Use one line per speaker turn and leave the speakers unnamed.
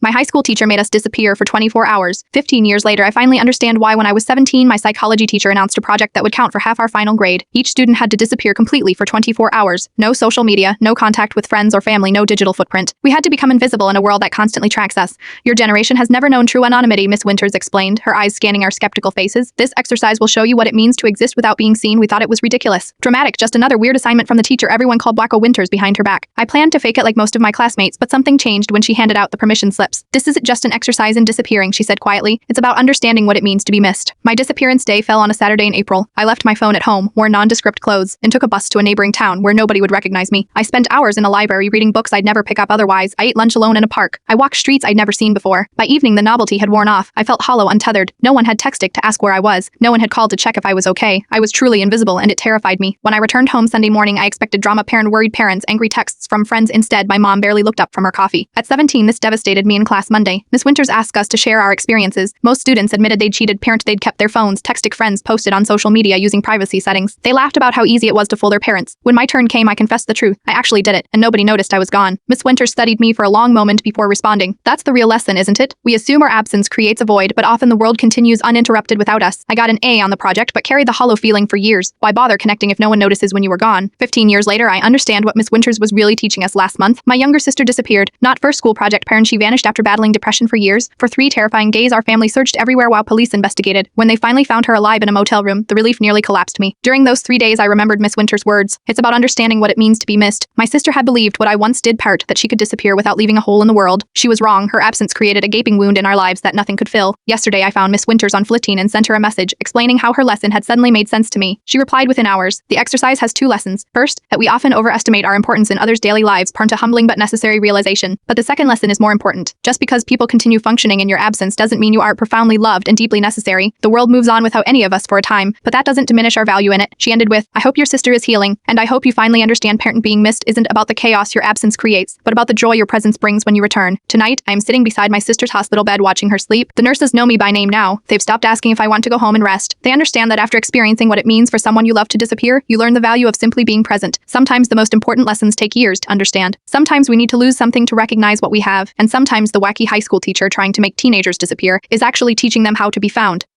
My high school teacher made us disappear for 24 hours. 15 years later, I finally understand why when I was 17, my psychology teacher announced a project that would count for half our final grade. Each student had to disappear completely for 24 hours. No social media, no contact with friends or family, no digital footprint. We had to become invisible in a world that constantly tracks us. Your generation has never known true anonymity, Miss Winters explained, her eyes scanning our skeptical faces. This exercise will show you what it means to exist without being seen. We thought it was ridiculous. Dramatic, just another weird assignment from the teacher. Everyone called Wacko Winters behind her back. I planned to fake it like most of my classmates, but something changed when she handed out the permission slips. This isn't just an exercise in disappearing, she said quietly. It's about understanding what it means to be missed. My disappearance day fell on a Saturday in April. I left my phone at home, wore nondescript clothes, and took a bus to a neighboring town where nobody would recognize me. I spent hours in a library reading books I'd never pick up otherwise. I ate lunch alone in a park. I walked streets I'd never seen before. By evening, the novelty had worn off. I felt hollow, untethered. No one had texted to ask where I was. No one had called to check if I was okay. I was truly invisible, and it terrified me. When I returned home Sunday morning, I expected drama, worried parents, angry texts from friends. Instead, my mom barely looked up from her coffee. At 17, this devastated me in class Monday. Miss Winters asked us to share our experiences. Most students admitted they'd cheated, they'd kept their phones, texted friends, posted on social media using privacy settings. They laughed about how easy it was to fool their parents. When my turn came, I confessed the truth. I actually did it, and nobody noticed I was gone. Miss Winters studied me for a long moment before responding. That's the real lesson, isn't it? We assume our absence creates a void, but often the world continues uninterrupted without us. I got an A on the project, but carried the hollow feeling for years. Why bother connecting if no one notices when you were gone? 15 years later, I understand what Miss Winters was really teaching us. Last month, my younger sister disappeared. Not first school project parent, she vanished after battling depression for years. For 3 terrifying days, our family searched everywhere while police investigated. When they finally found her alive in a motel room, the relief nearly collapsed me. During those 3 days, I remembered Miss Winters' words. It's about understanding what it means to be missed. My sister had believed what I once did, that she could disappear without leaving a hole in the world. She was wrong. Her absence created a gaping wound in our lives that nothing could fill. Yesterday, I found Miss Winters on Flitine and sent her a message explaining how her lesson had suddenly made sense to me. She replied within hours. The exercise has 2 lessons. First, that we often overestimate our importance in others' daily lives, prone to humbling but necessary realization. But the second lesson is more important. Just because people continue functioning in your absence doesn't mean you aren't profoundly loved and deeply necessary. The world moves on without any of us for a time, but that doesn't diminish our value in it. She ended with, I hope your sister is healing, and I hope you finally understand parent being missed isn't about the chaos your absence creates, but about the joy your presence brings when you return. Tonight, I am sitting beside my sister's hospital bed watching her sleep. The nurses know me by name now. They've stopped asking if I want to go home and rest. They understand that after experiencing what it means for someone you love to disappear, you learn the value of simply being present. Sometimes the most important lessons take years to understand. Sometimes we need to lose something to recognize what we have, and sometimes the wacky high school teacher trying to make teenagers disappear is actually teaching them how to be found.